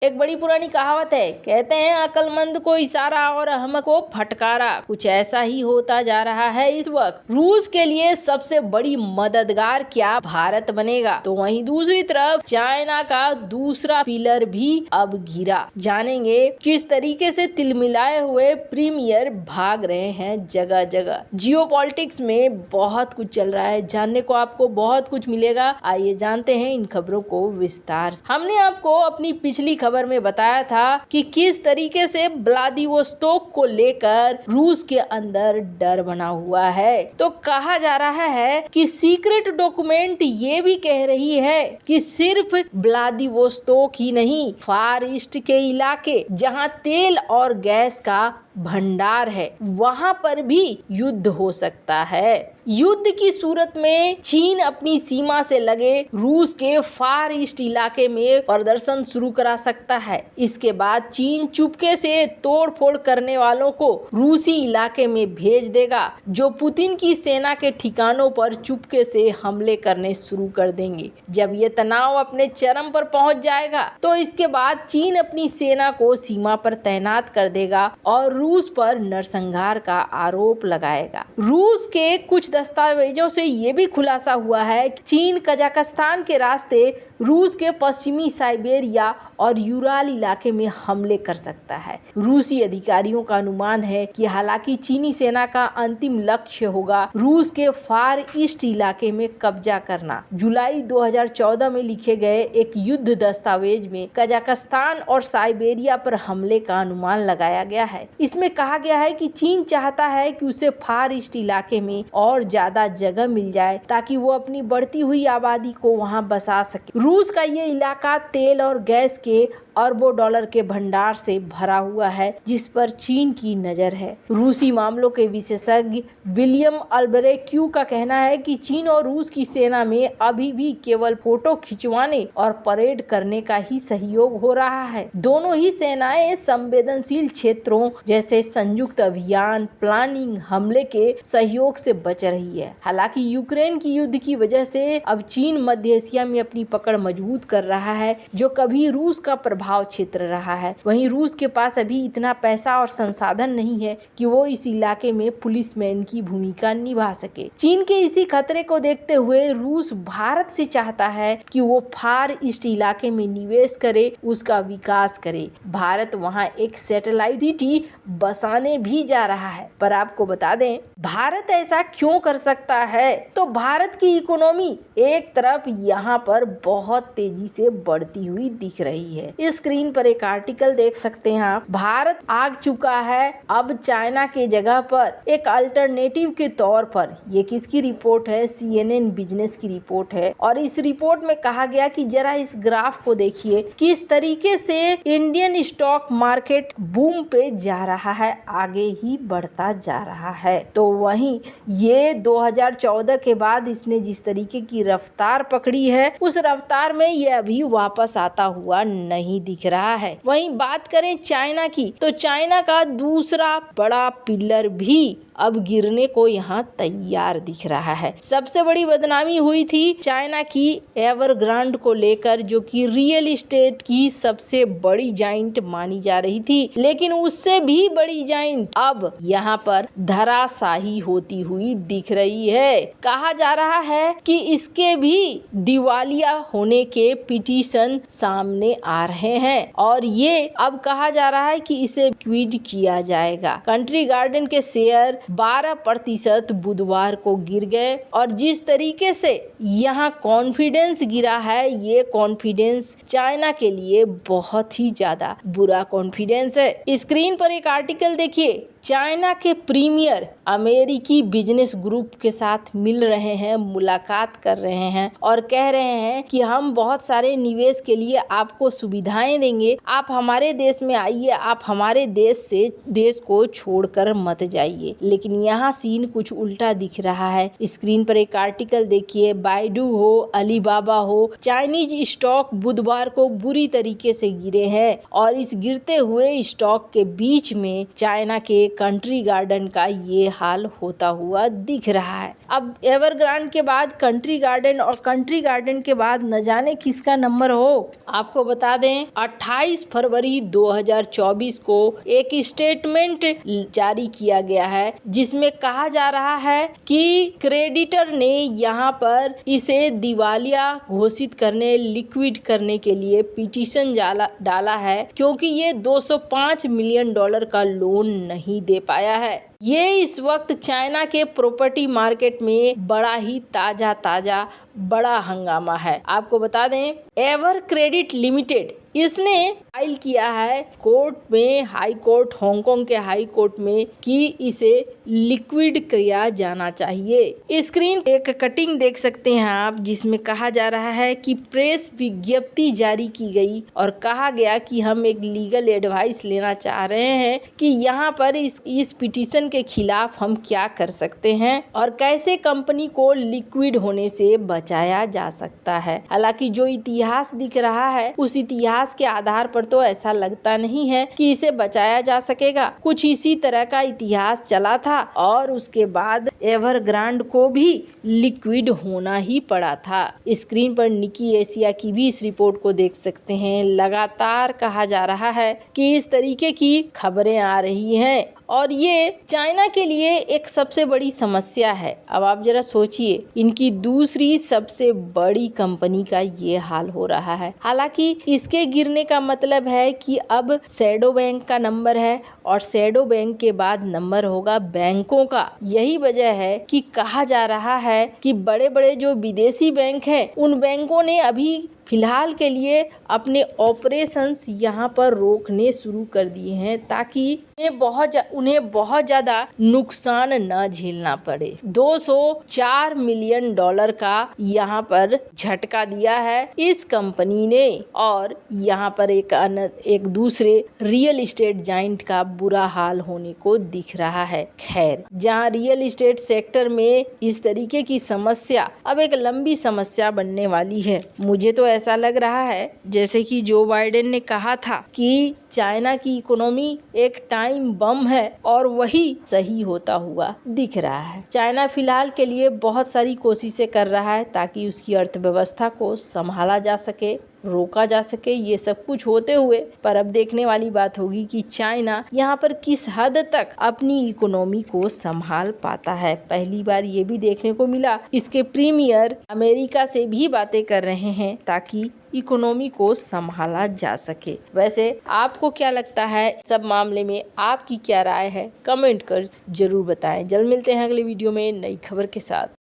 एक बड़ी पुरानी कहावत है, कहते हैं अक्लमंद को इशारा और अहमक को फटकारा। कुछ ऐसा ही होता जा रहा है इस वक्त। रूस के लिए सबसे बड़ी मददगार क्या भारत बनेगा, तो वहीं दूसरी तरफ चाइना का दूसरा पिलर भी अब गिरा। जानेंगे किस तरीके से तिलमिलाए हुए प्रीमियर भाग रहे हैं जगह जगह। जियोपॉलिटिक्स में बहुत कुछ चल रहा है, जानने को आपको बहुत कुछ मिलेगा। आइए जानते हैं इन खबरों को विस्तार से। हमने आपको अपनी पिछली खबर में बताया था कि किस तरीके से व्लादिवोस्तोक को लेकर रूस के अंदर डर बना हुआ है। तो कहा जा रहा है कि सीक्रेट डॉक्यूमेंट ये भी कह रही है कि सिर्फ व्लादिवोस्तोक ही नहीं, फार ईस्ट के इलाके जहां तेल और गैस का भंडार है, वहां पर भी युद्ध हो सकता है। युद्ध की सूरत में चीन अपनी सीमा से लगे रूस के फार ईस्ट इलाके में प्रदर्शन शुरू करा सकता है। इसके बाद चीन चुपके से तोड़फोड़ करने वालों को रूसी इलाके में भेज देगा, जो पुतिन की सेना के ठिकानों पर चुपके से हमले करने शुरू कर देंगे। जब ये तनाव अपने चरम पर पहुंच जाएगा, तो इसके बाद चीन अपनी सेना को सीमा पर तैनात कर देगा और रूस पर नरसंहार का आरोप लगाएगा। रूस के कुछ दस्तावेजों से ये भी खुलासा हुआ है कि चीन कजाकिस्तान के रास्ते रूस के पश्चिमी साइबेरिया और यूराल इलाके में हमले कर सकता है। रूसी अधिकारियों का अनुमान है कि हालांकि चीनी सेना का अंतिम लक्ष्य होगा रूस के फार ईस्ट इलाके में कब्जा करना। जुलाई 2014 में लिखे गए एक युद्ध दस्तावेज में कजाकिस्तान और साइबेरिया पर हमले का अनुमान लगाया गया है। इसमें कहा गया है कि चीन चाहता है कि उसे फार ईस्ट इलाके में और ज्यादा जगह मिल जाए ताकि वो अपनी बढ़ती हुई आबादी को वहां बसा सके। रूस का ये इलाका तेल और गैस के अरबों डॉलर के भंडार से भरा हुआ है, जिस पर चीन की नजर है। रूसी मामलों के विशेषज्ञ विलियम अल्ब्रेक्यू का कहना है कि चीन और रूस की सेना में अभी भी केवल फोटो खिंचवाने और परेड करने का ही सहयोग हो रहा है। दोनों ही सेनाएं संवेदनशील क्षेत्रों जैसे संयुक्त अभियान, प्लानिंग, हमले के सहयोग से बच रही है। हालांकि यूक्रेन की युद्ध की वजह से अब चीन मध्य एशिया में अपनी पकड़ मजबूत कर रहा है, जो कभी रूस का प्रभाव क्षेत्र रहा है। वहीं रूस के पास अभी इतना पैसा और संसाधन नहीं है कि वो इस इलाके में पुलिसमैन की भूमिका निभा सके। चीन के इसी खतरे को देखते हुए रूस भारत से चाहता है कि वो फार ईस्ट इलाके में निवेश करे, उसका विकास करे। भारत वहां एक सैटेलाइट सिटी बसाने भी जा रहा है। पर आपको बता दें, भारत ऐसा क्यों कर सकता है? तो भारत की इकोनॉमी एक तरफ यहाँ पर बहुत तेजी से बढ़ती हुई दिख रही है। इस स्क्रीन पर एक आर्टिकल देख सकते हैं आप। भारत आ चुका है अब चाइना के जगह पर एक अल्टरनेटिव के तौर पर। ये किसकी रिपोर्ट है? CNN बिजनेस की रिपोर्ट है। और इस रिपोर्ट में कहा गया कि जरा इस ग्राफ को देखिए, किस तरीके से इंडियन स्टॉक मार्केट बूम पे जा रहा है, आगे ही बढ़ता जा रहा है। तो वहीं ये 2014 के बाद इसने जिस तरीके की रफ्तार पकड़ी है, उस रफ्तार में ये अभी वापस आता हुआ नहीं दिख रहा है। वहीं बात करें चाइना की, तो चाइना का दूसरा बड़ा पिलर भी अब गिरने को यहाँ तैयार दिख रहा है। सबसे बड़ी बदनामी हुई थी चाइना की एवरग्रांड को लेकर, जो कि रियल एस्टेट की सबसे बड़ी जाइंट मानी जा रही थी, लेकिन उससे भी बड़ी जाइंट अब यहाँ पर धराशाही होती हुई दिख रही है। कहा जा रहा है कि इसके भी दिवालिया होने के पिटीशन सामने आ रहे हैं और ये अब कहा जा रहा है कि इसे क्विड किया जाएगा। कंट्री गार्डन के शेयर 12% बुधवार को गिर गए और जिस तरीके से यहाँ कॉन्फिडेंस गिरा है, ये कॉन्फिडेंस चाइना के लिए बहुत ही ज्यादा बुरा कॉन्फिडेंस है। स्क्रीन पर एक आर्टिकल देखिए। चाइना के प्रीमियर अमेरिकी बिजनेस ग्रुप के साथ मिल रहे हैं, मुलाकात कर रहे हैं और कह रहे हैं कि हम बहुत सारे निवेश के लिए आपको सुविधाएं देंगे, आप हमारे देश में आइए, आप हमारे देश को छोड़कर मत जाइए। लेकिन यहाँ सीन कुछ उल्टा दिख रहा है। स्क्रीन पर एक आर्टिकल देखिए। बाइडू हो, अलीबाबा हो, चाइनीज स्टॉक बुधवार को बुरी तरीके से गिरे हैं और इस गिरते हुए स्टॉक के बीच में चाइना के कंट्री गार्डन का ये हाल होता हुआ दिख रहा है। अब एवरग्रांड के बाद कंट्री गार्डन और कंट्री गार्डन के बाद न जाने किसका नंबर हो। आपको बता दें 28 फरवरी 2024 को एक स्टेटमेंट जारी किया गया है जिसमें कहा जा रहा है कि क्रेडिटर ने यहाँ पर इसे दिवालिया घोषित करने, लिक्विड करने के लिए पिटीशन डाला है क्योंकि ये 205 मिलियन डॉलर का लोन नहीं दे पाया है। ये इस वक्त चाइना के प्रॉपर्टी मार्केट में बड़ा ही ताजा बड़ा हंगामा है। आपको बता दें एवर क्रेडिट लिमिटेड इसने फाइल किया है कोर्ट में, हाई कोर्ट, हांगकांग के हाई कोर्ट में कि इसे लिक्विड किया जाना चाहिए। स्क्रीन एक कटिंग देख सकते हैं आप जिसमें कहा जा रहा है कि प्रेस विज्ञप्ति जारी की गई और कहा गया कि हम एक लीगल एडवाइस लेना चाह रहे हैं कि यहाँ पर इस पिटीशन के खिलाफ हम क्या कर सकते हैं और कैसे कंपनी को लिक्विड होने से बचाया जा सकता है। हालांकि जो इतिहास दिख रहा है उस इतिहास के आधार पर तो ऐसा लगता नहीं है कि इसे बचाया जा सकेगा। कुछ इसी तरह का इतिहास चला था और उसके बाद एवरग्रांड को भी लिक्विड होना ही पड़ा था। स्क्रीन पर निकी एशिया की भी इस रिपोर्ट को देख सकते हैं। लगातार कहा जा रहा है कि इस तरीके की खबरें आ रही हैं और ये चाइना के लिए एक सबसे बड़ी समस्या है। अब आप जरा सोचिए, इनकी दूसरी सबसे बड़ी कंपनी का ये हाल हो रहा है। हालांकि इसके गिरने का मतलब है कि अब शैडो बैंक का नंबर है और शैडो बैंक के बाद नंबर होगा बैंकों का। यही वजह है कि कहा जा रहा है कि बड़े बड़े जो विदेशी बैंक हैं उन बैंकों ने अभी फिलहाल के लिए अपने ऑपरेशंस यहाँ पर रोकने शुरू कर दिए हैं ताकि उन्हें बहुत ज़्यादा नुकसान न झेलना पड़े। 204 मिलियन डॉलर का यहाँ पर झटका दिया है इस कंपनी ने और यहाँ पर एक दूसरे रियल एस्टेट जाइंट का बुरा हाल होने को दिख रहा है। खैर, जहाँ रियल एस्टेट सेक्टर में इस तरीके की समस्या अब एक लंबी समस्या बनने वाली है। मुझे तो ऐसा लग रहा है जैसे कि जो बाइडेन ने कहा था कि चाइना की इकोनॉमी एक टाइम बम है और वही सही होता हुआ दिख रहा है। चाइना फिलहाल के लिए बहुत सारी कोशिशें कर रहा है ताकि उसकी अर्थव्यवस्था को संभाला जा सके, रोका जा सके। ये सब कुछ होते हुए पर अब देखने वाली बात होगी कि चाइना यहाँ पर किस हद तक अपनी इकोनॉमी को संभाल पाता है। पहली बार ये भी देखने को मिला इसके प्रीमियर अमेरिका से भी बातें कर रहे हैं ताकि इकोनॉमी को संभाला जा सके। वैसे आपको क्या लगता है सब मामले में, आपकी क्या राय है, कमेंट कर जरूर बताएं। जल्द मिलते हैं अगले वीडियो में नई खबर के साथ।